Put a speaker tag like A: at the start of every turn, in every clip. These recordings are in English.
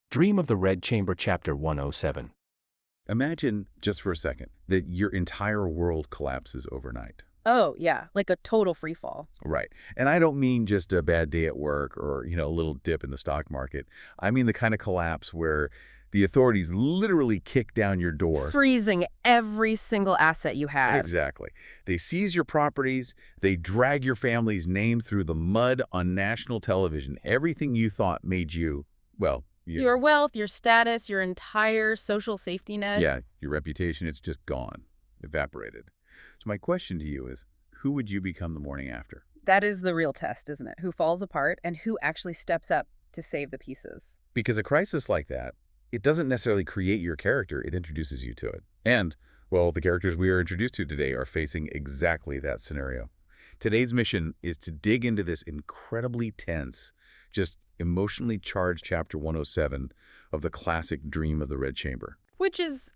A: Dream of the Red Chamber Chapter 107.
B: Imagine, just for a second, that your entire world collapses overnight.
C: Oh, yeah, like a total free fall.
B: Right. And I don't mean just a bad day at work or, a little dip in the stock market. I mean the kind of collapse where the authorities literally kick down your door.
C: Freezing every single asset you had.
B: Exactly. They seize your properties. They drag your family's name through the mud on national television. Everything you thought made you, well,
C: Your wealth, your status, your entire social safety net.
B: yeah, your reputation, it's just gone, evaporated. So my question to you is, who would you become the morning after?
C: That is the real test, isn't it? Who falls apart and who actually steps up to save the pieces.
B: Because a crisis like that, it doesn't necessarily create your character, it introduces you to it. And, well, the characters we are introduced to today are facing exactly that scenario. Today's mission is to dig into this incredibly tense, just emotionally charged Chapter 107 of the classic Dream of the Red Chamber.
C: Which is,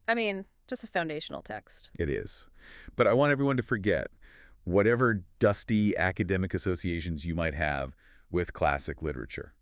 C: just a foundational text.
B: It is. But I want everyone to forget whatever dusty academic associations you might have with classic literature.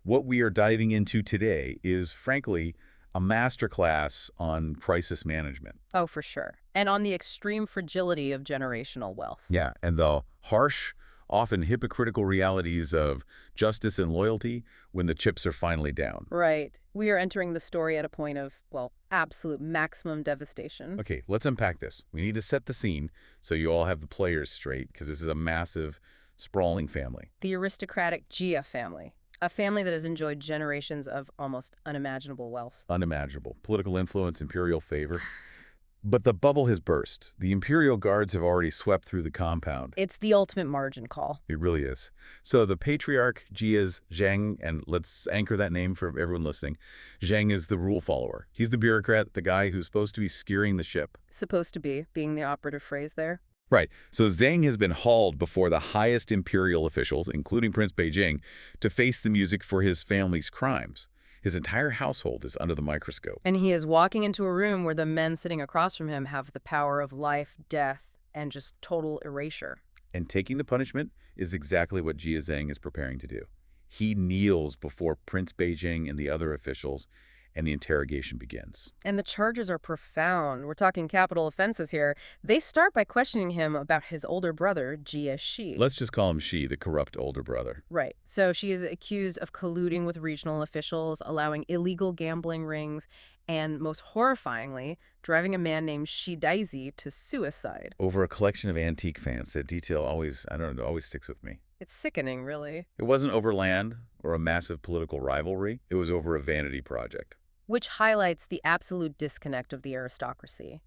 B: What we are diving into today is, frankly, a masterclass on crisis management.
C: Oh, for sure. And on the extreme fragility of generational wealth.
B: Yeah, and the harsh, often hypocritical realities of justice and loyalty when the chips are finally down.
C: Right. We are entering the story at a point of, well, absolute maximum devastation.
B: Okay, let's unpack this. We need to set the scene so you all have the players straight, because this is a massive, sprawling family.
C: The aristocratic Gia family. A family that has enjoyed generations of almost unimaginable wealth.
B: Unimaginable. Political influence, imperial favor. But the bubble has burst. The Imperial Guards have already swept through the compound.
C: It's the ultimate margin call.
B: It really is. So the patriarch, Jia's Zheng, and let's anchor that name for everyone listening. Zheng is the rule follower. He's the bureaucrat, the guy who's supposed to be steering the ship.
C: Supposed to be, being the operative phrase there.
B: Right. So Zheng has been hauled before the highest imperial officials, including Prince Beijing, to face the music for his family's crimes. His entire household is under the microscope.
C: And he is walking into a room where the men sitting across from him have the power of life, death, and just total erasure.
B: And taking the punishment is exactly what Jia Zheng is preparing to do. He kneels before Prince Beijing and the other officials, and the interrogation begins.
C: And the charges are profound. We're talking capital offenses here. They start by questioning him about his older brother, Jia Shi.
B: Let's just call him Shi, the corrupt older brother.
C: Right. So she is accused of colluding with regional officials, allowing illegal gambling rings, and most horrifyingly, driving a man named Shi Daisy to suicide.
B: Over a collection of antique fans. That detail always sticks with me.
C: It's sickening, really.
B: It wasn't over land or a massive political rivalry. It was over a vanity project.
C: Which highlights the absolute disconnect of the aristocracy.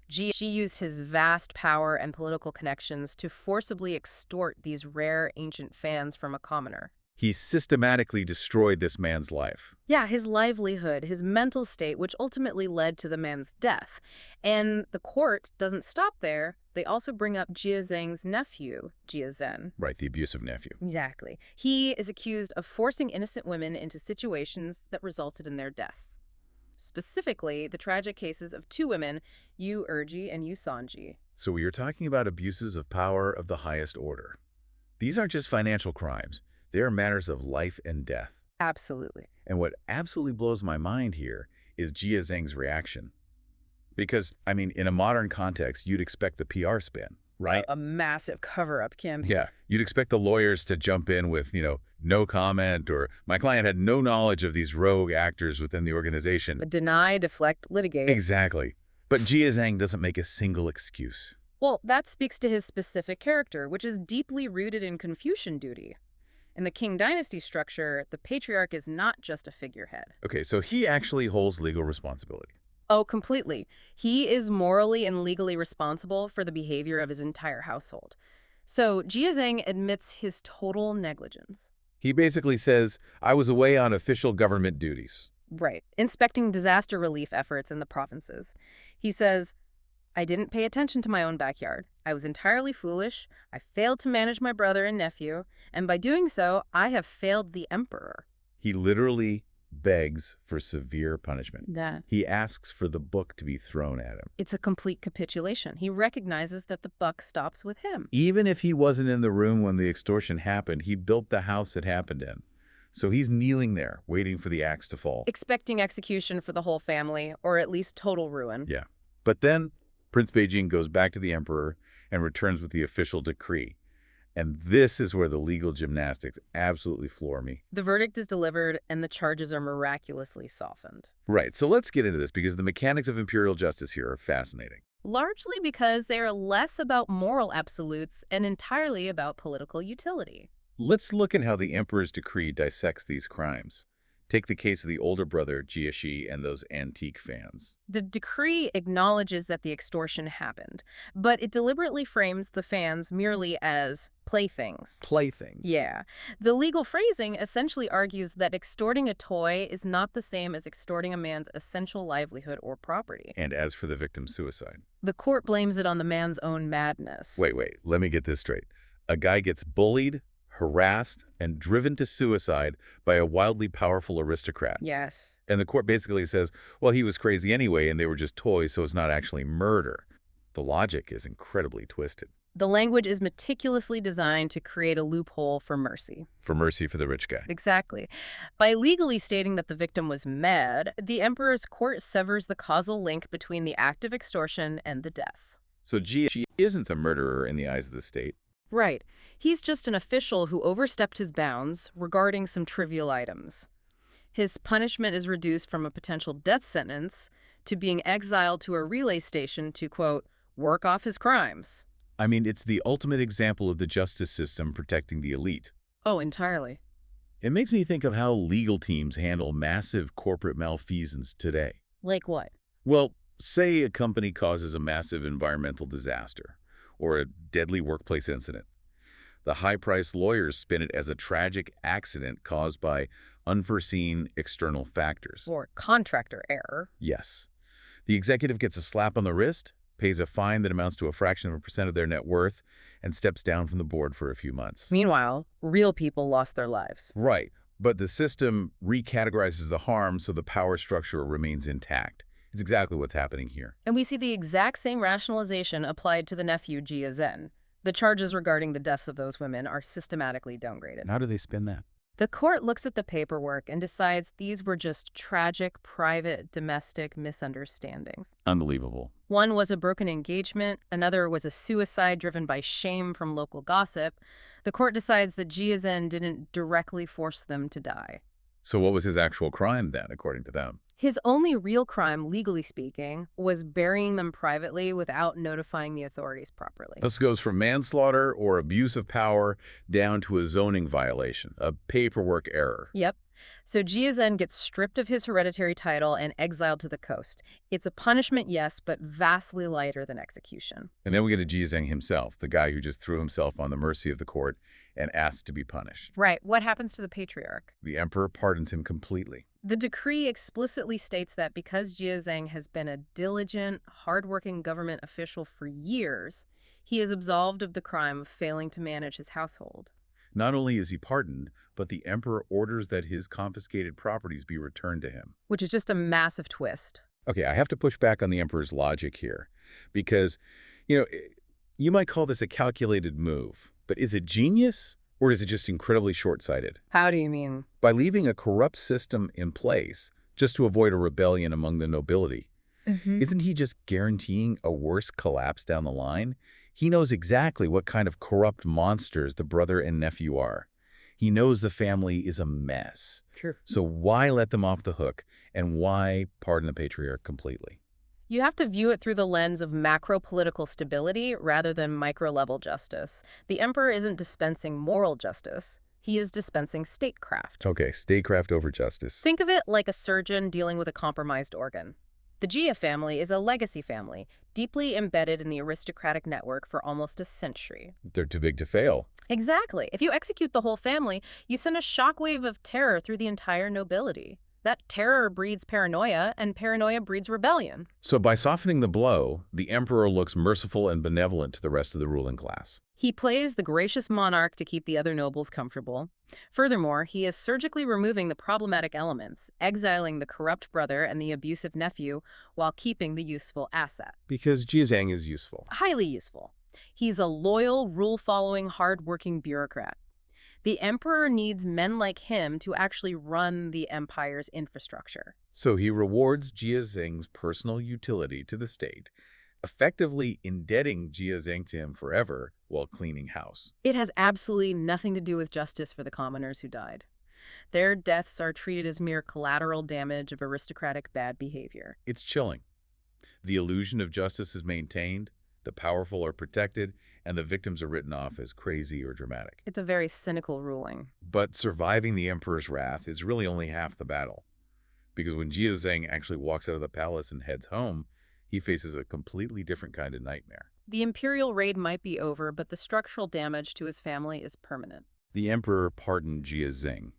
C: She used his vast power and political connections to forcibly extort these rare ancient fans from a commoner.
B: He systematically destroyed this man's life.
C: Yeah, his livelihood, his mental state, which ultimately led to the man's death. And the court doesn't stop there. They also bring up Jia Zheng's nephew, Jia Zhen.
B: Right, the abusive nephew.
C: Exactly. He is accused of forcing innocent women into situations that resulted in their deaths. Specifically, the tragic cases of two women, Yu Erji and Yu Sanji.
B: So we are talking about abuses of power of the highest order. These aren't just financial crimes. They are matters of life and death.
C: Absolutely.
B: And what absolutely blows my mind here is Jia Zheng's reaction. Because, in a modern context, you'd expect the PR spin, right?
C: A massive cover-up campaign.
B: Yeah, you'd expect the lawyers to jump in with, no comment, or my client had no knowledge of these rogue actors within the organization.
C: But deny, deflect, litigate.
B: Exactly. But Jia Zheng doesn't make a single excuse.
C: Well, that speaks to his specific character, which is deeply rooted in Confucian duty. In the Qing dynasty structure, the patriarch is not just a figurehead.
B: Okay, so he actually holds legal responsibility.
C: Oh, completely. He is morally and legally responsible for the behavior of his entire household. So Jia Zheng admits his total negligence.
B: He basically says, I was away on official government duties.
C: Right. Inspecting disaster relief efforts in the provinces. He says, I didn't pay attention to my own backyard. I was entirely foolish. I failed to manage my brother and nephew. And by doing so, I have failed the emperor.
B: He literally begs for severe punishment.
C: Yeah.
B: He asks for the book to be thrown at him.
C: It's a complete capitulation. He recognizes that the buck stops with him.
B: Even if he wasn't in the room when the extortion happened, he built the house it happened in. So he's kneeling there, waiting for the axe to fall.
C: Expecting execution for the whole family, or at least total ruin.
B: Yeah. But then Prince Beijing goes back to the emperor and returns with the official decree. And this is where the legal gymnastics absolutely floor me.
C: The verdict is delivered, and the charges are miraculously softened.
B: Right, so let's get into this because the mechanics of imperial justice here are fascinating.
C: Largely because they are less about moral absolutes and entirely about political utility.
B: Let's look at how the emperor's decree dissects these crimes. Take the case of the older brother, Jieshi, and those antique fans.
C: The decree acknowledges that the extortion happened, but it deliberately frames the fans merely as playthings.
B: Plaything.
C: Yeah. The legal phrasing essentially argues that extorting a toy is not the same as extorting a man's essential livelihood or property.
B: And as for the victim's suicide?
C: The court blames it on the man's own madness.
B: Wait, let me get this straight. A guy gets bullied, harassed, and driven to suicide by a wildly powerful aristocrat.
C: Yes.
B: And the court basically says, well, he was crazy anyway, and they were just toys, so it's not actually murder. The logic is incredibly twisted.
C: The language is meticulously designed to create a loophole for mercy.
B: For mercy for the rich guy.
C: Exactly. By legally stating that the victim was mad, the emperor's court severs the causal link between the act of extortion and the death.
B: So Jie isn't the murderer in the eyes of the state.
C: Right. He's just an official who overstepped his bounds regarding some trivial items. His punishment is reduced from a potential death sentence to being exiled to a relay station to, quote, work off his crimes.
B: I mean, it's the ultimate example of the justice system protecting the elite.
C: Oh, entirely.
B: It makes me think of how legal teams handle massive corporate malfeasance today.
C: Like what?
B: Well, say a company causes a massive environmental disaster or a deadly workplace incident. The high-priced lawyers spin it as a tragic accident caused by unforeseen external factors.
C: Or contractor error.
B: Yes. The executive gets a slap on the wrist, pays a fine that amounts to a fraction of a percent of their net worth, and steps down from the board for a few months.
C: Meanwhile, real people lost their lives.
B: Right, but the system recategorizes the harm so the power structure remains intact. It's exactly what's happening here.
C: And we see the exact same rationalization applied to the nephew, Jia Zhen. The charges regarding the deaths of those women are systematically downgraded.
B: And how do they spin that?
C: The court looks at the paperwork and decides these were just tragic, private, domestic misunderstandings.
B: Unbelievable.
C: One was a broken engagement, another was a suicide driven by shame from local gossip. The court decides that Jia Zhen didn't directly force them to die.
B: So what was his actual crime then, according to them?
C: His only real crime, legally speaking, was burying them privately without notifying the authorities properly.
B: This goes from manslaughter or abuse of power down to a zoning violation, a paperwork error.
C: Yep. So Jia Zhen gets stripped of his hereditary title and exiled to the coast. It's a punishment, yes, but vastly lighter than execution.
B: And then we get to Jia Zheng himself, the guy who just threw himself on the mercy of the court and asked to be punished.
C: Right. What happens to the patriarch?
B: The emperor pardons him completely.
C: The decree explicitly states that because Jia Zheng has been a diligent, hardworking government official for years, he is absolved of the crime of failing to manage his household.
B: Not only is he pardoned, but the emperor orders that his confiscated properties be returned to him.
C: Which is just a massive twist.
B: Okay, I have to push back on the emperor's logic here because, you might call this a calculated move, but is it genius or is it just incredibly short-sighted?
C: How do you mean?
B: By leaving a corrupt system in place just to avoid a rebellion among the nobility, isn't he just guaranteeing a worse collapse down the line? He knows exactly what kind of corrupt monsters the brother and nephew are. He knows the family is a mess.
C: True.
B: So why let them off the hook, and why pardon the patriarch completely?
C: You have to view it through the lens of macro-political stability rather than micro-level justice. The emperor isn't dispensing moral justice. He is dispensing statecraft.
B: Okay, statecraft over justice.
C: Think of it like a surgeon dealing with a compromised organ. The Jia family is a legacy family, deeply embedded in the aristocratic network for almost a century.
B: They're too big to fail.
C: Exactly. If you execute the whole family, you send a shockwave of terror through the entire nobility. That terror breeds paranoia, and paranoia breeds rebellion.
B: So by softening the blow, the emperor looks merciful and benevolent to the rest of the ruling class.
C: He plays the gracious monarch to keep the other nobles comfortable. Furthermore, he is surgically removing the problematic elements, exiling the corrupt brother and the abusive nephew, while keeping the useful asset.
B: Because Jia Zheng is useful.
C: Highly useful. He's a loyal, rule-following, hard-working bureaucrat. The emperor needs men like him to actually run the empire's infrastructure.
B: So he rewards Jia Zheng's personal utility to the state, effectively indebting Jia Zheng to him forever while cleaning house.
C: It has absolutely nothing to do with justice for the commoners who died. Their deaths are treated as mere collateral damage of aristocratic bad behavior.
B: It's chilling. The illusion of justice is maintained, the powerful are protected, and the victims are written off as crazy or dramatic.
C: It's a very cynical ruling.
B: But surviving the emperor's wrath is really only half the battle. Because when Jia Zheng actually walks out of the palace and heads home, he faces a completely different kind of nightmare.
C: The imperial raid might be over, but the structural damage to his family is permanent.
B: The emperor pardoned Jia Zheng.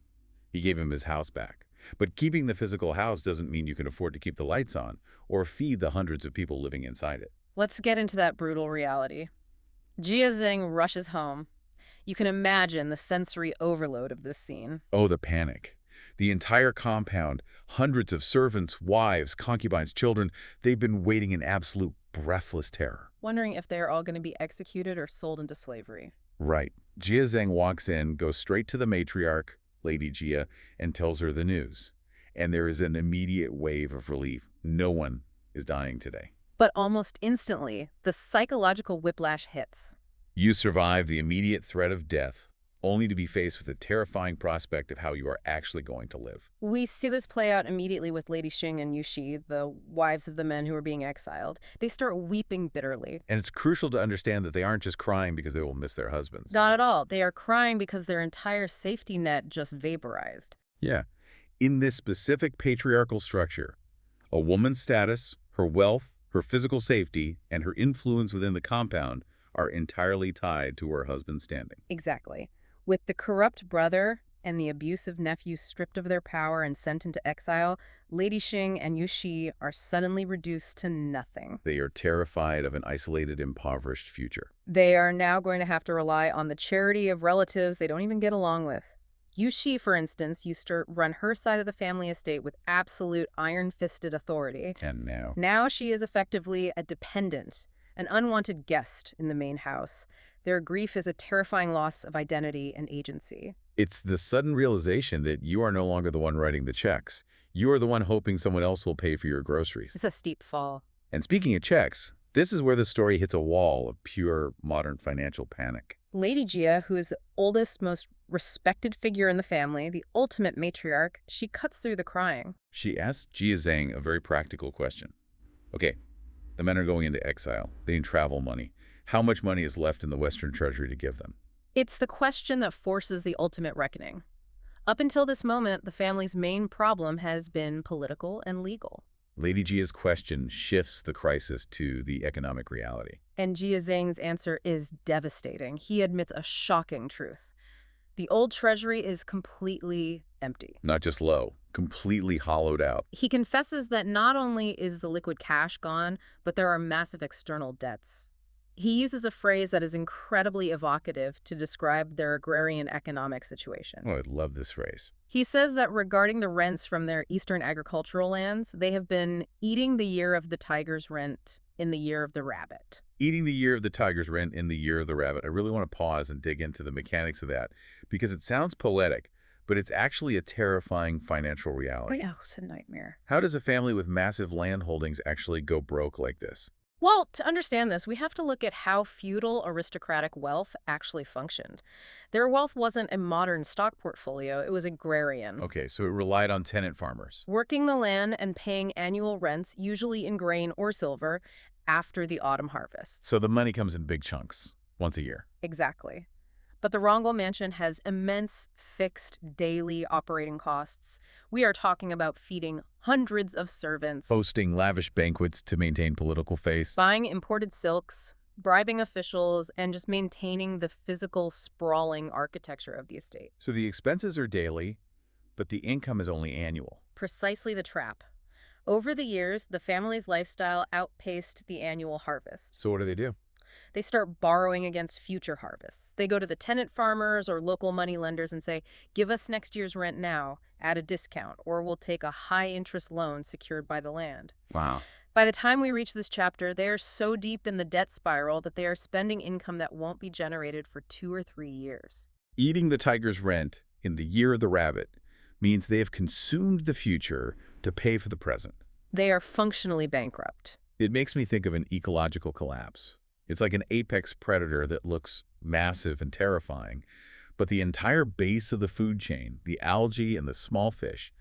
B: He gave him his house back. But keeping the physical house doesn't mean you can afford to keep the lights on or feed the hundreds of people living inside it.
C: Let's get into that brutal reality. Jia Zheng rushes home. You can imagine the sensory overload of this scene.
B: Oh, the panic. The entire compound, hundreds of servants, wives, concubines, children, they've been waiting in absolute breathless terror.
C: Wondering if they're all going to be executed or sold into slavery.
B: Right. Jia Zheng walks in, goes straight to the matriarch, Lady Jia, and tells her the news. And there is an immediate wave of relief. No one is dying today.
C: But almost instantly, the psychological whiplash hits.
B: You survive the immediate threat of death, only to be faced with the terrifying prospect of how you are actually going to live.
C: We see this play out immediately with Lady Xing and Yuxi, the wives of the men who are being exiled. They start weeping bitterly.
B: And it's crucial to understand that they aren't just crying because they will miss their husbands.
C: Not at all. They are crying because their entire safety net just vaporized.
B: Yeah. In this specific patriarchal structure, a woman's status, her wealth, her physical safety, and her influence within the compound are entirely tied to her husband's standing.
C: Exactly. With the corrupt brother and the abusive nephew stripped of their power and sent into exile, Lady Xing and Yuxi are suddenly reduced to nothing.
B: They are terrified of an isolated, impoverished future.
C: They are now going to have to rely on the charity of relatives they don't even get along with. Yuxi, for instance, used to run her side of the family estate with absolute iron-fisted authority.
B: And now?
C: Now she is effectively a dependent, an unwanted guest in the main house. Their grief is a terrifying loss of identity and agency.
B: It's the sudden realization that you are no longer the one writing the checks. You are the one hoping someone else will pay for your groceries.
C: It's a steep fall.
B: And speaking of checks, this is where the story hits a wall of pure modern financial panic.
C: Lady Jia, who is the oldest, most respected figure in the family, the ultimate matriarch, she cuts through the crying.
B: She asks Jia Zhang a very practical question. Okay, the men are going into exile. They need travel money. How much money is left in the Western Treasury to give them?
C: It's the question that forces the ultimate reckoning. Up until this moment, the family's main problem has been political and legal.
B: Lady Jia's question shifts the crisis to the economic reality.
C: And Jia Zhang's answer is devastating. He admits a shocking truth. The old treasury is completely empty.
B: Not just low, completely hollowed out.
C: He confesses that not only is the liquid cash gone, but there are massive external debts. He uses a phrase that is incredibly evocative to describe their agrarian economic situation.
B: Oh, I love this phrase.
C: He says that regarding the rents from their eastern agricultural lands, they have been eating the year of the tiger's rent in the year of the rabbit.
B: Eating the year of the tiger's rent in the year of the rabbit. I really want to pause and dig into the mechanics of that because it sounds poetic, but it's actually a terrifying financial reality.
C: Oh, it's a nightmare.
B: How does a family with massive land holdings actually go broke like this?
C: Well, to understand this, we have to look at how feudal aristocratic wealth actually functioned. Their wealth wasn't a modern stock portfolio, it was agrarian.
B: Okay, so it relied on tenant farmers.
C: Working the land and paying annual rents, usually in grain or silver, after the autumn harvest.
B: So the money comes in big chunks, once a year.
C: Exactly. But the Rongol mansion has immense fixed daily operating costs. We are talking about feeding hundreds of servants,
B: Hosting lavish banquets to maintain political face.
C: buying imported silks, bribing officials, and just maintaining the physical, sprawling architecture of the estate.
B: So the expenses are daily, but the income is only annual.
C: Precisely the trap. Over the years, the family's lifestyle outpaced the annual harvest.
B: So what do?
C: They start borrowing against future harvests. They go to the tenant farmers or local money lenders and say, give us next year's rent now at a discount, or we'll take a high-interest loan secured by the land.
B: Wow.
C: By the time we reach this chapter, they are so deep in the debt spiral that they are spending income that won't be generated for 2 or 3 years.
B: Eating the tiger's rent in the year of the rabbit means they have consumed the future to pay for the present.
C: They are functionally bankrupt.
B: It makes me think of an ecological collapse. It's like an apex predator that looks massive and terrifying, but the entire base of the food chain, the algae and the small fish,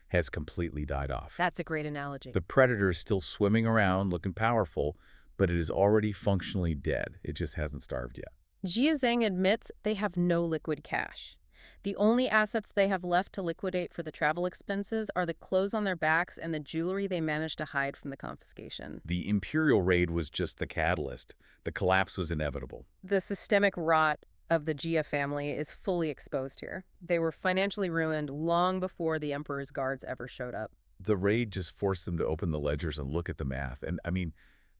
B: has completely died off.
C: That's a great analogy.
B: The predator is still swimming around looking powerful, but it is already functionally dead. It just hasn't starved yet.
C: Jia Zhang admits they have no liquid cash. The only assets they have left to liquidate for the travel expenses are the clothes on their backs and the jewelry they managed to hide from the confiscation.
B: The imperial raid was just the catalyst. The collapse was inevitable.
C: The systemic rot of the Jia family is fully exposed here. They were financially ruined long before the emperor's guards ever showed up.
B: The raid just forced them to open the ledgers and look at the math. And I mean,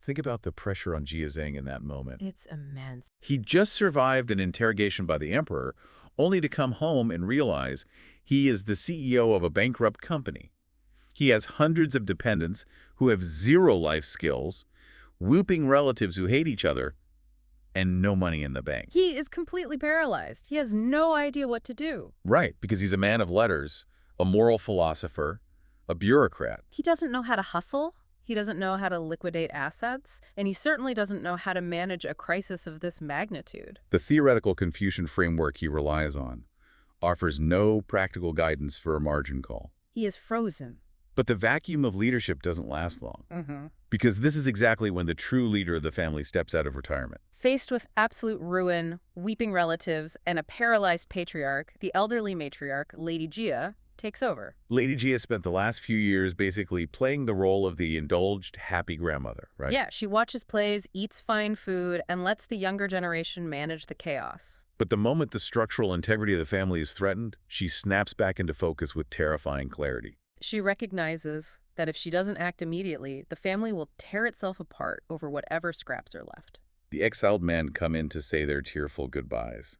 B: think about the pressure on Jia Zhang in that moment.
C: It's immense.
B: He just survived an interrogation by the emperor, only to come home and realize he is the CEO of a bankrupt company. He has hundreds of dependents who have zero life skills, whooping relatives who hate each other, and no money in the bank.
C: He is completely paralyzed. He has no idea what to do.
B: Right, because he's a man of letters, a moral philosopher, a bureaucrat.
C: He doesn't know how to hustle. He doesn't know how to liquidate assets, and he certainly doesn't know how to manage a crisis of this magnitude.
B: The theoretical Confucian framework he relies on offers no practical guidance for a margin call.
C: He is frozen.
B: But the vacuum of leadership doesn't last long, because this is exactly when the true leader of the family steps out of retirement.
C: Faced with absolute ruin, weeping relatives, and a paralyzed patriarch, the elderly matriarch, Lady Jia, takes over.
B: Lady Jia spent the last few years basically playing the role of the indulged, happy grandmother, right?
C: Yeah, she watches plays, eats fine food, and lets the younger generation manage the chaos.
B: But the moment the structural integrity of the family is threatened, she snaps back into focus with terrifying clarity.
C: She recognizes that if she doesn't act immediately, the family will tear itself apart over whatever scraps are left.
B: The exiled men come in to say their tearful goodbyes.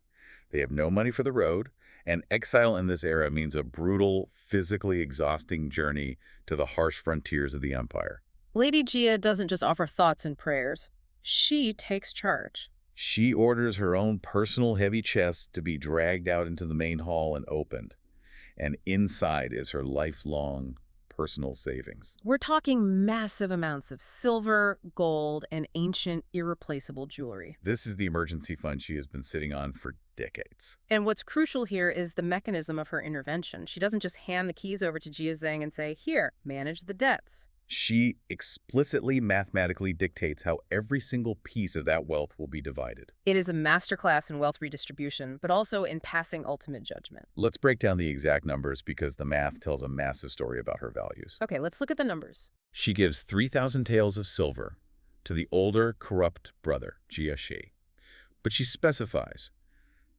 B: They have no money for the road, and exile in this era means a brutal, physically exhausting journey to the harsh frontiers of the empire.
C: Lady Jia doesn't just offer thoughts and prayers. She takes charge.
B: She orders her own personal heavy chest to be dragged out into the main hall and opened. And inside is her lifelong personal savings.
C: We're talking massive amounts of silver, gold, and ancient, irreplaceable jewelry.
B: This is the emergency fund she has been sitting on for decades.
C: And what's crucial here is the mechanism of her intervention. She doesn't just hand the keys over to Jia Zhang and say, "Here, manage the debts."
B: She explicitly mathematically dictates how every single piece of that wealth will be divided.
C: It is a masterclass in wealth redistribution, but also in passing ultimate judgment.
B: Let's break down the exact numbers because the math tells a massive story about her values.
C: Okay, let's look at the numbers.
B: She gives 3,000 taels of silver to the older, corrupt brother, Jia Shi. But she specifies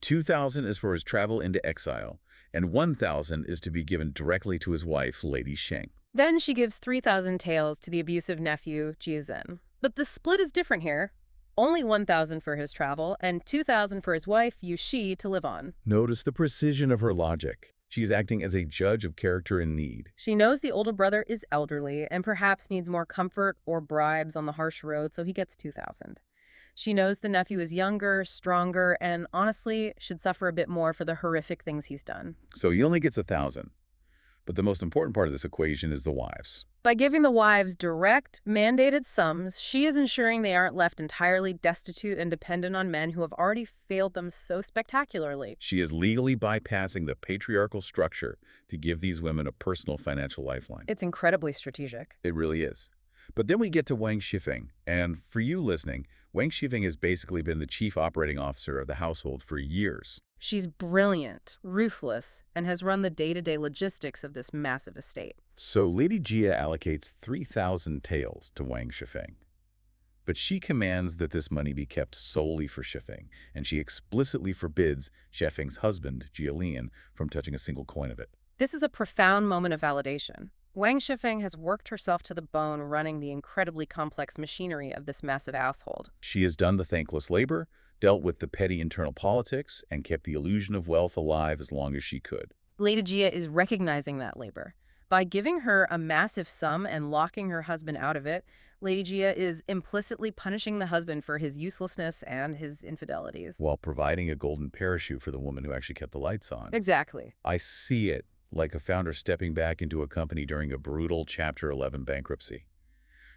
B: 2,000 is for his travel into exile, and 1,000 is to be given directly to his wife, Lady Sheng.
C: Then she gives 3,000 taels to the abusive nephew, Jia Zhen. But the split is different here. Only 1,000 for his travel, and 2,000 for his wife, Yu Shi, to live on.
B: Notice the precision of her logic. She is acting as a judge of character in need.
C: She knows the older brother is elderly and perhaps needs more comfort or bribes on the harsh road, so he gets 2,000. She knows the nephew is younger, stronger, and honestly should suffer a bit more for the horrific things he's done.
B: So he only gets 1,000. But the most important part of this equation is the wives.
C: By giving the wives direct, mandated sums, she is ensuring they aren't left entirely destitute and dependent on men who have already failed them so spectacularly.
B: She is legally bypassing the patriarchal structure to give these women a personal financial lifeline.
C: It's incredibly strategic.
B: It really is. But then we get to Wang Shifeng, and for you listening, Wang Shifeng has basically been the chief operating officer of the household for years.
C: She's brilliant, ruthless, and has run the day-to-day logistics of this massive estate.
B: So Lady Jia allocates 3,000 taels to Wang Shifeng. But she commands that this money be kept solely for Shifeng, and she explicitly forbids Shifeng's husband, Jia Lian, from touching a single coin of it.
C: This is a profound moment of validation. Wang Shifeng has worked herself to the bone running the incredibly complex machinery of this massive household.
B: She has done the thankless labor, dealt with the petty internal politics, and kept the illusion of wealth alive as long as she could.
C: Lady Jia is recognizing that labor. By giving her a massive sum and locking her husband out of it, Lady Gia is implicitly punishing the husband for his uselessness and his infidelities.
B: While providing a golden parachute for the woman who actually kept the lights on.
C: Exactly.
B: I see it like a founder stepping back into a company during a brutal Chapter 11 bankruptcy.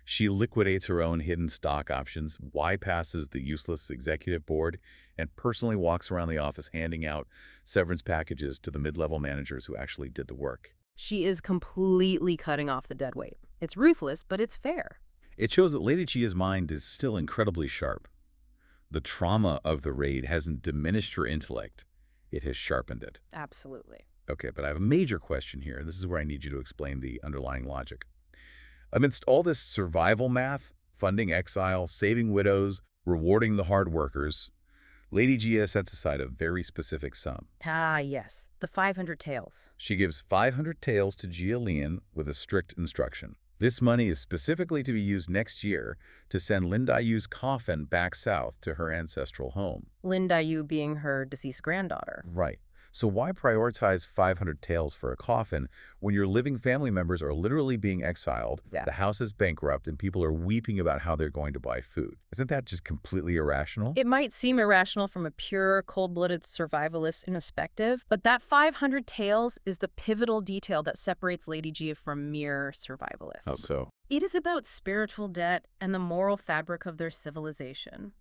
B: She liquidates her own hidden stock options, bypasses the useless executive board, and personally walks around the office handing out severance packages to the mid-level managers who actually did the work.
C: She is completely cutting off the dead weight. It's ruthless, but it's fair.
B: It shows that Lady Gia's mind is still incredibly sharp. The trauma of the raid hasn't diminished her intellect. It has sharpened it.
C: Absolutely.
B: Okay, but I have a major question here. This is where I need you to explain the underlying logic. Amidst all this survival math, funding exile, saving widows, rewarding the hard workers, Lady Gia sets aside a very specific sum.
C: Ah, yes. The 500 taels.
B: She gives 500 taels to Gia Lian with a strict instruction. This money is specifically to be used next year to send Lin Dayu's coffin back south to her ancestral home.
C: Lin Dayu being her deceased granddaughter.
B: Right. So why prioritize 500 taels for a coffin when your living family members are literally being exiled,
C: Yeah.
B: the house is bankrupt, and people are weeping about how they're going to buy food? Isn't that just completely irrational?
C: It might seem irrational from a pure, cold-blooded survivalist perspective, but that 500 taels is the pivotal detail that separates Lady Gia from mere survivalists.
B: How so?
C: It is about spiritual debt and the moral fabric of their civilization.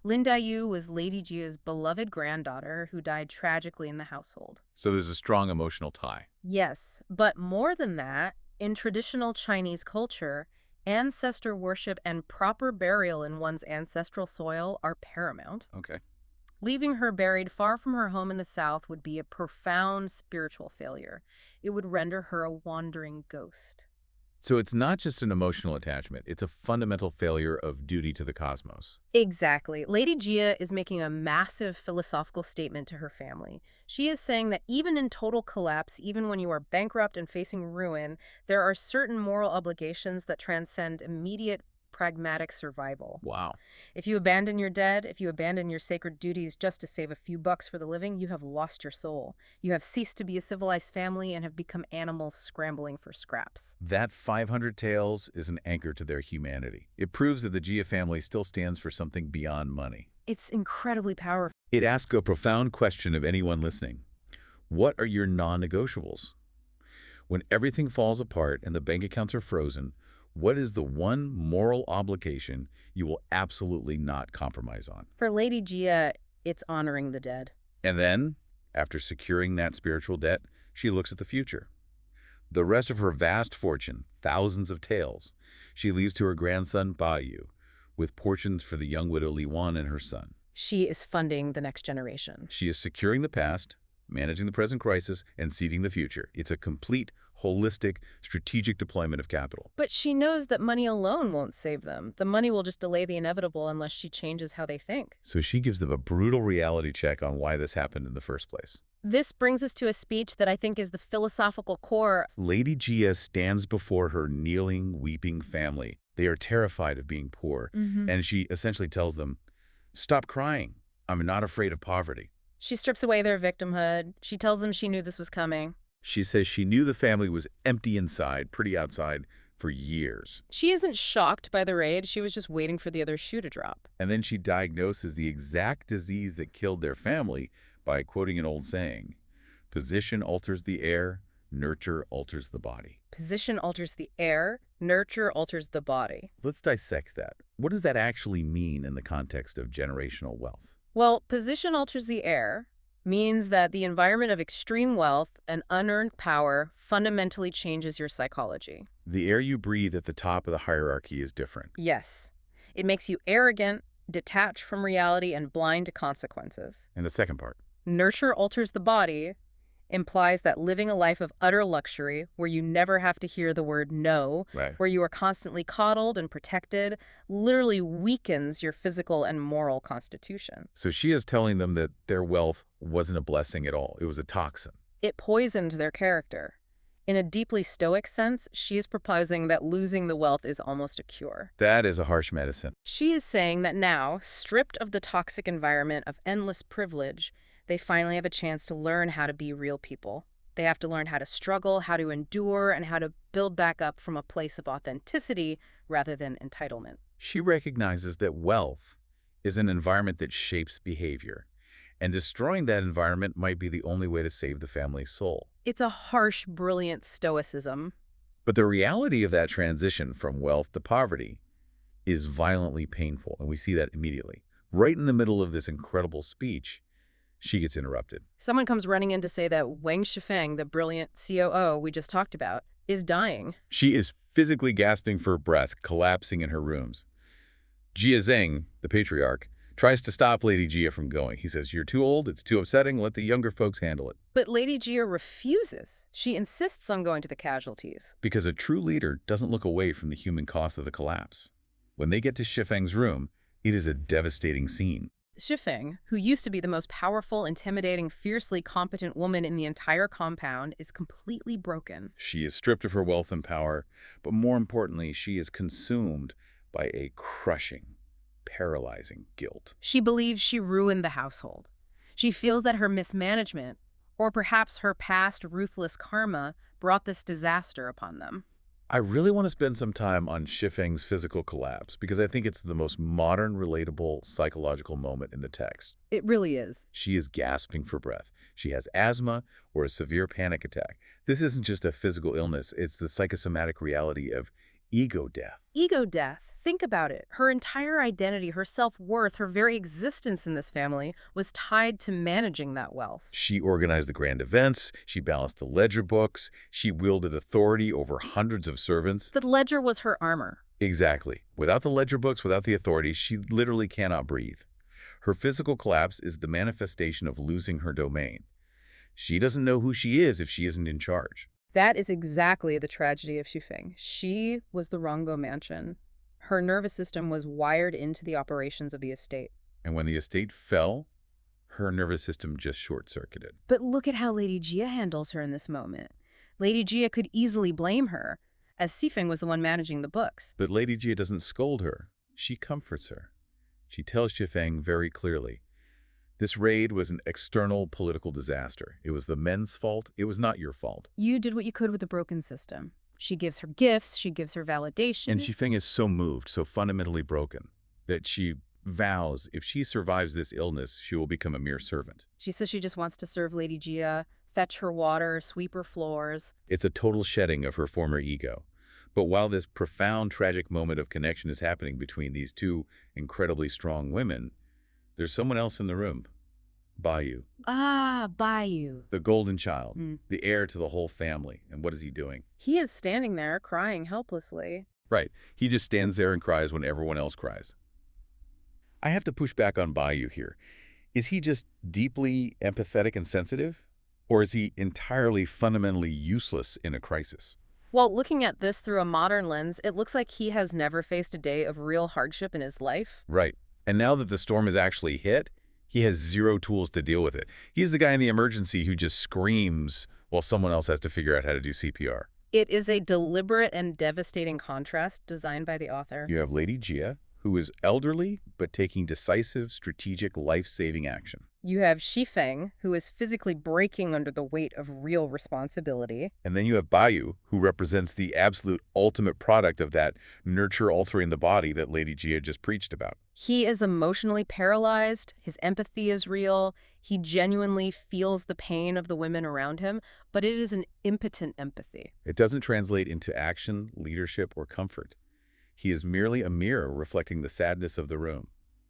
C: Lin Dayu was Lady Gia's beloved granddaughter who died tragically in the household.
B: So there's a strong emotional tie.
C: Yes, but more than that, in traditional Chinese culture, ancestor worship and proper burial in one's ancestral soil are paramount.
B: Okay.
C: Leaving her buried far from her home in the south would be a profound spiritual failure. It would render her a wandering ghost.
B: So it's not just an emotional attachment, it's a fundamental failure of duty to the cosmos.
C: Exactly. Lady Gia is making a massive philosophical statement to her family. She is saying that even in total collapse, even when you are bankrupt and facing ruin, there are certain moral obligations that transcend immediate pragmatic survival.
B: Wow.
C: If you abandon your dead, if you abandon your sacred duties just to save a few bucks for the living, you have lost your soul. You have ceased to be a civilized family and have become animals scrambling for scraps.
B: That 500 taels is an anchor to their humanity. It proves that the Gia family still stands for something beyond money.
C: It's incredibly powerful.
B: It asks a profound question of anyone listening. What are your non-negotiables? When everything falls apart and the bank accounts are frozen, what is the one moral obligation you will absolutely not compromise on?
C: For Lady Gia, it's honoring the dead.
B: And then, after securing that spiritual debt, she looks at the future. The rest of her vast fortune, thousands of taels, she leaves to her grandson Bayu, with portions for the young widow Li Wan and her son.
C: She is funding the next generation.
B: She is securing the past, managing the present crisis, and seeding the future. It's a complete, holistic, strategic deployment of capital.
C: But she knows that money alone won't save them. The money will just delay the inevitable unless she changes how they think.
B: So she gives them a brutal reality check on why this happened in the first place.
C: This brings us to a speech that I think is the philosophical core.
B: Lady Gia stands before her kneeling, weeping family. They are terrified of being poor, and she essentially tells them, "Stop crying. I'm not afraid of poverty."
C: She strips away their victimhood. She tells them she knew this was coming.
B: She says she knew the family was empty inside, pretty outside, for years.
C: She isn't shocked by the raid. She was just waiting for the other shoe to drop.
B: And then she diagnoses the exact disease that killed their family by quoting an old saying, "Position alters the air, nurture alters the body."
C: Position alters the air. Nurture alters the body.
B: Let's dissect that. What does that actually mean in the context of generational wealth?
C: Well, position alters the air means that the environment of extreme wealth and unearned power fundamentally changes your psychology.
B: The air you breathe at the top of the hierarchy is different.
C: Yes. It makes you arrogant, detached from reality, and blind to consequences.
B: And the second part.
C: Nurture alters the body implies that living a life of utter luxury, where you never have to hear the word no,
B: Right.
C: where you are constantly coddled and protected, literally weakens your physical and moral constitution.
B: So she is telling them that their wealth wasn't a blessing at all. It was a toxin.
C: It poisoned their character. In a deeply stoic sense, she is proposing that losing the wealth is almost a cure.
B: That is a harsh medicine.
C: She is saying that now, stripped of the toxic environment of endless privilege, they finally have a chance to learn how to be real people. They have to learn how to struggle, how to endure, and how to build back up from a place of authenticity rather than entitlement.
B: She recognizes that wealth is an environment that shapes behavior, and destroying that environment might be the only way to save the family's soul.
C: It's a harsh, brilliant stoicism.
B: But the reality of that transition from wealth to poverty is violently painful, and we see that immediately. Right in the middle of this incredible speech, she gets interrupted.
C: Someone comes running in to say that Wang Shifeng, the brilliant COO we just talked about, is dying.
B: She is physically gasping for breath, collapsing in her rooms. Jia Zheng, the patriarch, tries to stop Lady Jia from going. He says, "You're too old, it's too upsetting, let the younger folks handle it."
C: But Lady Jia refuses. She insists on going to the casualties.
B: Because a true leader doesn't look away from the human cost of the collapse. When they get to Shifeng's room, it is a devastating scene.
C: Shifeng, who used to be the most powerful, intimidating, fiercely competent woman in the entire compound, is completely broken.
B: She is stripped of her wealth and power, but more importantly, she is consumed by a crushing, paralyzing guilt.
C: She believes she ruined the household. She feels that her mismanagement, or perhaps her past ruthless karma, brought this disaster upon them.
B: I really want to spend some time on Shifeng's physical collapse because I think it's the most modern, relatable, psychological moment in the text.
C: It really is.
B: She is gasping for breath. She has asthma or a severe panic attack. This isn't just a physical illness, it's the psychosomatic reality of ego death.
C: Ego death. Think about it. Her entire identity, her self-worth, her very existence in this family was tied to managing that wealth.
B: She organized the grand events, she balanced the ledger books, she wielded authority over hundreds of servants.
C: The ledger was her armor.
B: Exactly. Without the ledger books, without the authority, she literally cannot breathe. Her physical collapse is the manifestation of losing her domain. She doesn't know who she is if she isn't in charge.
C: That is exactly the tragedy of Shifeng. She was the Rongo mansion. Her nervous system was wired into the operations of the estate.
B: And when the estate fell, her nervous system just short-circuited.
C: But look at how Lady Jia handles her in this moment. Lady Jia could easily blame her, as Shifeng was the one managing the books.
B: But Lady Jia doesn't scold her. She comforts her. She tells Shifeng very clearly, this raid was an external political disaster. It was the men's fault. It was not your fault.
C: You did what you could with a broken system. She gives her gifts, she gives her validation.
B: And Shifeng is so moved, so fundamentally broken, that she vows if she survives this illness, she will become a mere servant.
C: She says she just wants to serve Lady Jia, fetch her water, sweep her floors.
B: It's a total shedding of her former ego. But while this profound, tragic moment of connection is happening between these two incredibly strong women, there's someone else in the room. Bayu.
C: Ah, Bayu.
B: The golden child, the heir to the whole family. And what is he doing?
C: He is standing there, crying helplessly.
B: Right. He just stands there and cries when everyone else cries. I have to push back on Bayu here. Is he just deeply empathetic and sensitive? Or is he entirely fundamentally useless in a crisis?
C: Well, looking at this through a modern lens, it looks like he has never faced a day of real hardship in his life.
B: Right. And now that the storm has actually hit, he has zero tools to deal with it. He's the guy in the emergency who just screams while someone else has to figure out how to do CPR.
C: It is a deliberate and devastating contrast designed by the author.
B: You have Lady Jia, who is elderly but taking decisive, strategic, life-saving action.
C: You have Shifeng, who is physically breaking under the weight of real responsibility.
B: And then you have Bayu, who represents the absolute ultimate product of that nurture altering the body that Lady Jia just preached about.
C: He is emotionally paralyzed. His empathy is real. He genuinely feels the pain of the women around him, but it is an impotent empathy.
B: It doesn't translate into action, leadership, or comfort. He is merely a mirror reflecting the sadness of the room,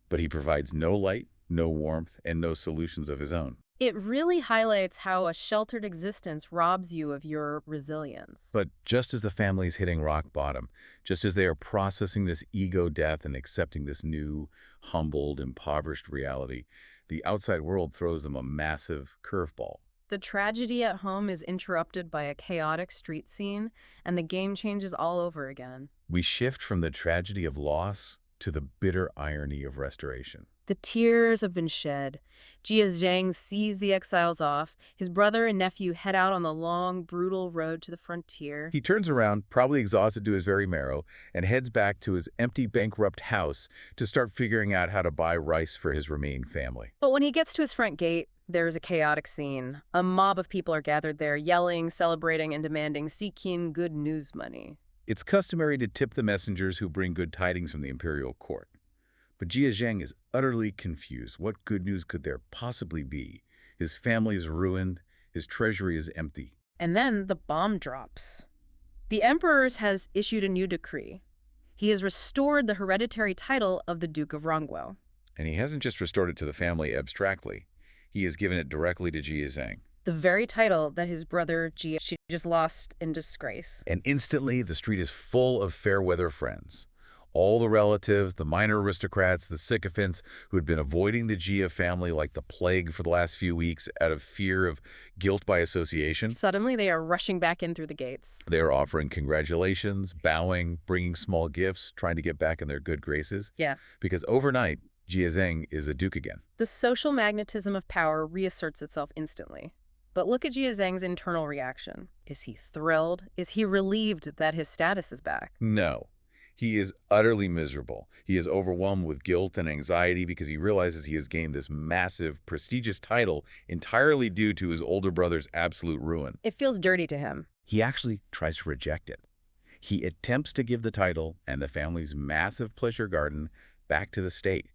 B: but he provides no light, no warmth, and no solutions of his own.
C: It really highlights how a sheltered existence robs you of your resilience.
B: But just as the family is hitting rock bottom, just as they are processing this ego death and accepting this new, humbled, impoverished reality, the outside world throws them a massive curveball.
C: The tragedy at home is interrupted by a chaotic street scene, and the game changes all over again.
B: We shift from the tragedy of loss to the bitter irony of restoration.
C: The tears have been shed. Jia Zhang sees the exiles off. His brother and nephew head out on the long, brutal road to the frontier.
B: He turns around, probably exhausted to his very marrow, and heads back to his empty, bankrupt house to start figuring out how to buy rice for his remaining family.
C: But when he gets to his front gate, There's a chaotic scene. A mob of people are gathered there, yelling, celebrating, and demanding, seeking good news money.
B: It's customary to tip the messengers who bring good tidings from the imperial court. But Jia Zheng is utterly confused. What good news could there possibly be? His family is ruined. His treasury is empty.
C: And then the bomb drops. The emperor has issued a new decree. He has restored the hereditary title of the Duke of Rongguo.
B: And he hasn't just restored it to the family abstractly. He has given it directly to Jia Zheng.
C: The very title that his brother Jia just lost in disgrace.
B: And instantly, the street is full of fair-weather friends. All the relatives, the minor aristocrats, the sycophants who had been avoiding the Jia family like the plague for the last few weeks out of fear of guilt by association.
C: Suddenly, they are rushing back in through the gates.
B: They are offering congratulations, bowing, bringing small gifts, trying to get back in their good graces.
C: Yeah.
B: Because overnight, Jia Zheng is a duke again.
C: The social magnetism of power reasserts itself instantly. But look at Jia Zheng's internal reaction. Is he thrilled? Is he relieved that his status is back?
B: No. He is utterly miserable. He is overwhelmed with guilt and anxiety because he realizes he has gained this massive, prestigious title entirely due to his older brother's absolute ruin.
C: It feels dirty to him.
B: He actually tries to reject it. He attempts to give the title and the family's massive pleasure garden back to the state.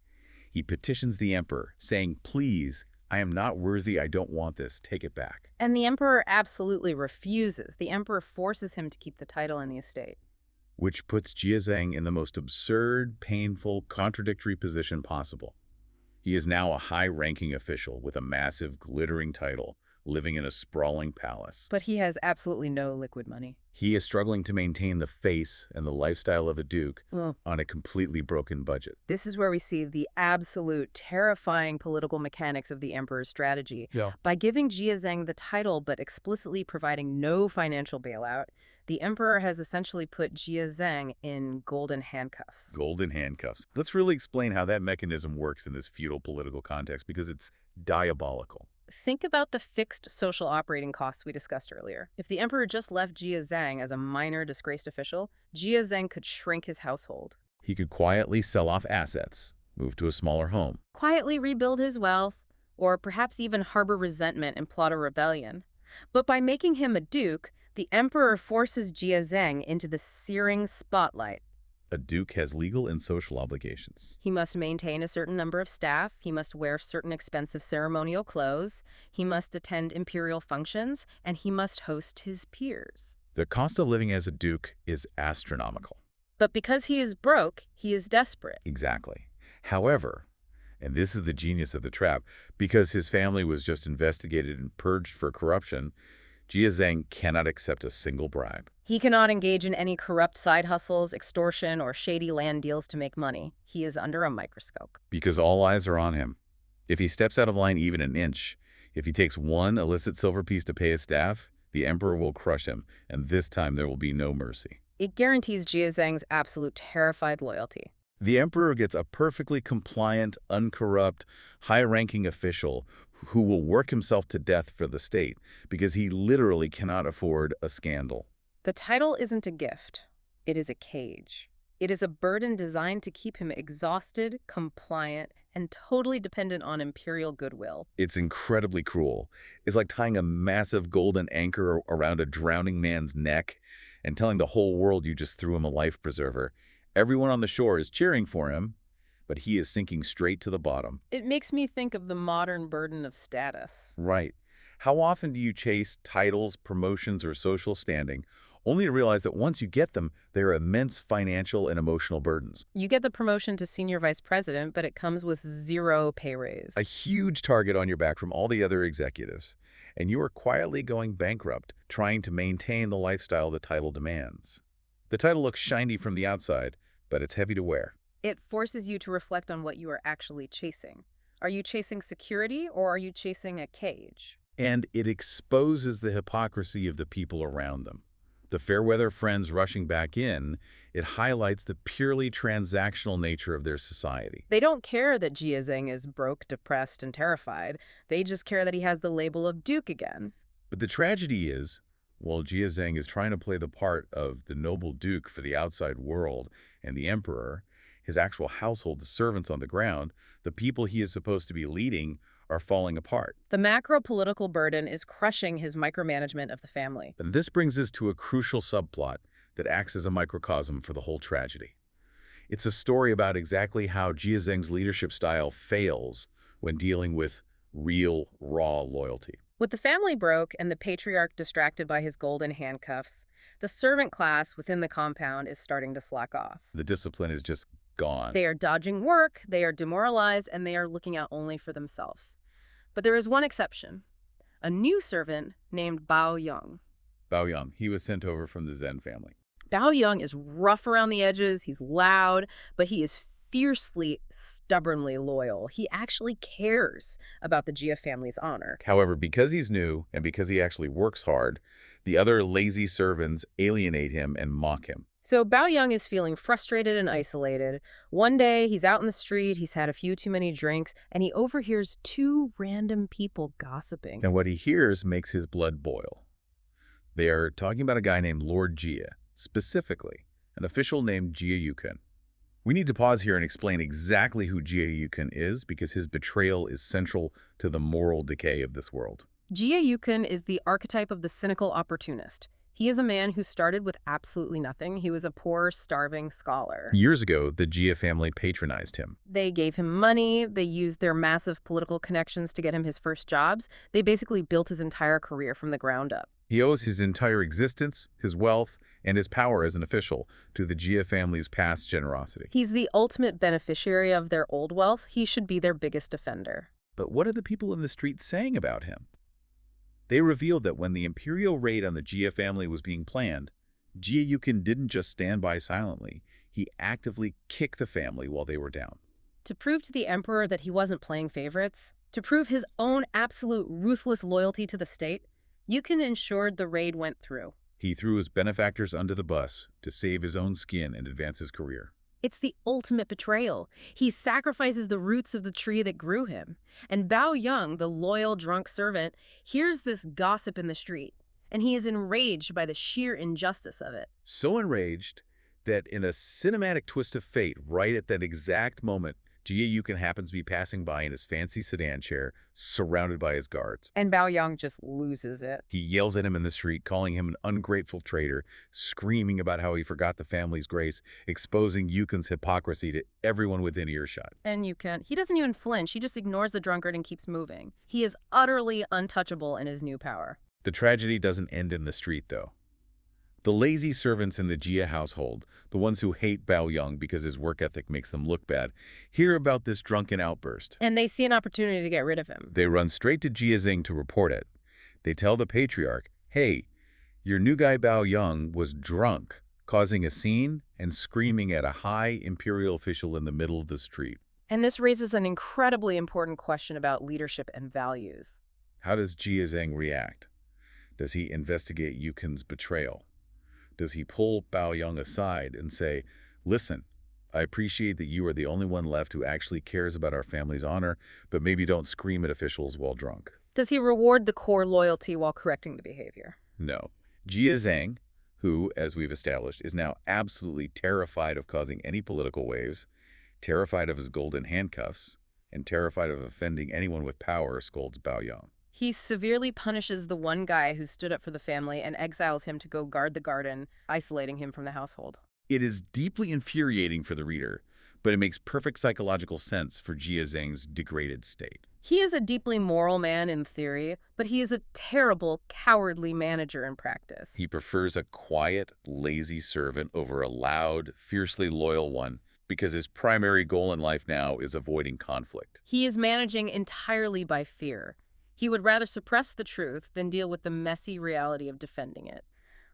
B: He petitions the emperor, saying, "Please, I am not worthy, I don't want this, take it back."
C: And the emperor absolutely refuses. The emperor forces him to keep the title and the estate.
B: Which puts Jia Zheng in the most absurd, painful, contradictory position possible. He is now a high-ranking official with a massive, glittering title, living in a sprawling palace.
C: But he has absolutely no liquid money.
B: He is struggling to maintain the face and the lifestyle of a duke on a completely broken budget.
C: This is where we see the absolute terrifying political mechanics of the emperor's strategy.
A: Yeah.
C: By giving Jia Zheng the title but explicitly providing no financial bailout, the emperor has essentially put Jia Zheng in golden handcuffs.
B: Golden handcuffs. Let's really explain how that mechanism works in this feudal political context because it's diabolical.
C: Think about the fixed social operating costs we discussed earlier. If the emperor just left Jia Zheng as a minor disgraced official, Jia Zheng could shrink his household.
B: He could quietly sell off assets, move to a smaller home.
C: Quietly rebuild his wealth, or perhaps even harbor resentment and plot a rebellion. But by making him a duke, the emperor forces Jia Zheng into the searing spotlight.
B: A duke has legal and social obligations.
C: He must maintain a certain number of staff, he must wear certain expensive ceremonial clothes, he must attend imperial functions, and he must host his peers.
B: The cost of living as a duke is astronomical.
C: But because he is broke, he is desperate.
B: Exactly. However, and this is the genius of the trap, because his family was just investigated and purged for corruption, Jia Zheng cannot accept a single bribe.
C: He cannot engage in any corrupt side hustles, extortion, or shady land deals to make money. He is under a microscope.
B: Because all eyes are on him. If he steps out of line even an inch, if he takes one illicit silver piece to pay his staff, the emperor will crush him, and this time there will be no mercy.
C: It guarantees Jia Zheng's absolute terrified loyalty.
B: The emperor gets a perfectly compliant, uncorrupt, high-ranking official who will work himself to death for the state because he literally cannot afford a scandal.
C: The title isn't a gift. It is a cage. It is a burden designed to keep him exhausted, compliant, and totally dependent on imperial goodwill.
B: It's incredibly cruel. It's like tying a massive golden anchor around a drowning man's neck and telling the whole world you just threw him a life preserver. Everyone on the shore is cheering for him, but he is sinking straight to the bottom.
C: It makes me think of the modern burden of status.
B: Right. How often do you chase titles, promotions, or social standing, only to realize that once you get them, they are immense financial and emotional burdens?
C: You get the promotion to senior vice president, but it comes with zero pay raise.
B: A huge target on your back from all the other executives. And you are quietly going bankrupt, trying to maintain the lifestyle the title demands. The title looks shiny from the outside, but it's heavy to wear.
C: It forces you to reflect on what you are actually chasing. Are you chasing security or are you chasing a cage?
B: And it exposes the hypocrisy of the people around them. The fair-weather friends rushing back in, it highlights the purely transactional nature of their society.
C: They don't care that Jia Zheng is broke, depressed, and terrified. They just care that he has the label of Duke again.
B: But the tragedy is, while Jia Zheng is trying to play the part of the noble duke for the outside world and the emperor, his actual household, the servants on the ground, the people he is supposed to be leading, are falling apart.
C: The macro-political burden is crushing his micromanagement of the family.
B: And this brings us to a crucial subplot that acts as a microcosm for the whole tragedy. It's a story about exactly how Jia Zheng's leadership style fails when dealing with real, raw loyalty.
C: With the family broke and the patriarch distracted by his golden handcuffs, the servant class within the compound is starting to slack off.
B: The discipline is just gone.
C: They are dodging work, they are demoralized, and they are looking out only for themselves. But there is one exception. A new servant named Bao Yang.
B: Bao Yang, he was sent over from the Zen family.
C: Bao Yang is rough around the edges, he's loud, but he is fiercely, stubbornly loyal. He actually cares about the Jia family's honor.
B: However, because he's new and because he actually works hard, the other lazy servants alienate him and mock him.
C: So Bao Yang is feeling frustrated and isolated. One day, he's out in the street, he's had a few too many drinks, and he overhears two random people gossiping.
B: And what he hears makes his blood boil. They are talking about a guy named Lord Jia, specifically an official named Jia Yukun. We need to pause here and explain exactly who Jia Yukun is, because his betrayal is central to the moral decay of this world.
C: Jia Yukun is the archetype of the cynical opportunist. He is a man who started with absolutely nothing. He was a poor, starving scholar.
B: Years ago, the Jia family patronized him.
C: They gave him money. They used their massive political connections to get him his first jobs. They basically built his entire career from the ground up.
B: He owes his entire existence, his wealth, and his power as an official to the Jia family's past generosity.
C: He's the ultimate beneficiary of their old wealth. He should be their biggest offender.
B: But what are the people in the street saying about him? They revealed that when the imperial raid on the Jia family was being planned, Jia Yukun didn't just stand by silently. He actively kicked the family while they were down.
C: To prove to the emperor that he wasn't playing favorites, to prove his own absolute ruthless loyalty to the state, Yukun ensured the raid went through.
B: He threw his benefactors under the bus to save his own skin and advance his career.
C: It's the ultimate betrayal. He sacrifices the roots of the tree that grew him. And Bao Yang, the loyal drunk servant, hears this gossip in the street, and he is enraged by the sheer injustice of it.
B: So enraged that in a cinematic twist of fate, right at that exact moment, Jia Yukun happens to be passing by in his fancy sedan chair, surrounded by his guards.
C: And Bao Yang just loses it.
B: He yells at him in the street, calling him an ungrateful traitor, screaming about how he forgot the family's grace, exposing Yukun's hypocrisy to everyone within earshot.
C: And he doesn't even flinch. He just ignores the drunkard and keeps moving. He is utterly untouchable in his new power.
B: The tragedy doesn't end in the street, though. The lazy servants in the Jia household, the ones who hate Bao Yang because his work ethic makes them look bad, hear about this drunken outburst.
C: And they see an opportunity to get rid of him.
B: They run straight to Jia Zheng to report it. They tell the patriarch, hey, your new guy Bao Yang was drunk, causing a scene and screaming at a high imperial official in the middle of the street.
C: And this raises an incredibly important question about leadership and values.
B: How does Jia Zheng react? Does he investigate Yukun's betrayal? Does he pull Bao Yang aside and say, listen, I appreciate that you are the only one left who actually cares about our family's honor, but maybe don't scream at officials while drunk?
C: Does he reward the core loyalty while correcting the behavior?
B: No. Jia Zheng, who, as we've established, is now absolutely terrified of causing any political waves, terrified of his golden handcuffs, and terrified of offending anyone with power, scolds Bao Yang.
C: He severely punishes the one guy who stood up for the family and exiles him to go guard the garden, isolating him from the household.
B: It is deeply infuriating for the reader, but it makes perfect psychological sense for Jia Zheng's degraded state.
C: He is a deeply moral man in theory, but he is a terrible, cowardly manager in practice.
B: He prefers a quiet, lazy servant over a loud, fiercely loyal one, because his primary goal in life now is avoiding conflict.
C: He is managing entirely by fear. He would rather suppress the truth than deal with the messy reality of defending it.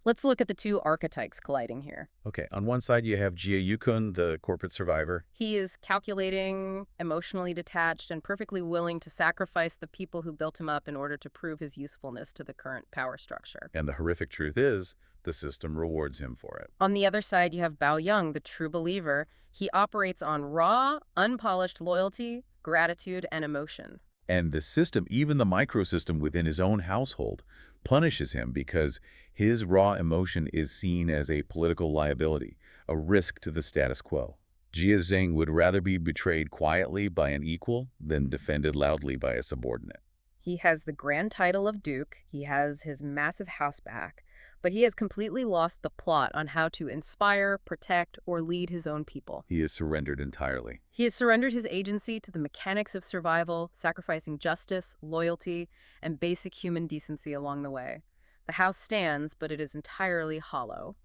C: Let's look at the two archetypes colliding here.
B: Okay, on one side you have Jia Yukun, the corporate survivor.
C: He is calculating, emotionally detached, and perfectly willing to sacrifice the people who built him up in order to prove his usefulness to the current power structure.
B: And the horrific truth is, the system rewards him for it.
C: On the other side, you have Bao Yang, the true believer. He operates on raw, unpolished loyalty, gratitude, and emotion.
B: And the system, even the microsystem within his own household, punishes him because his raw emotion is seen as a political liability, a risk to the status quo. Jia Zhang would rather be betrayed quietly by an equal than defended loudly by a subordinate.
C: He has the grand title of Duke, he has his massive house back, but he has completely lost the plot on how to inspire, protect, or lead his own people.
B: He is surrendered entirely.
C: He has surrendered his agency to the mechanics of survival, sacrificing justice, loyalty, and basic human decency along the way. The house stands, but it is entirely hollow.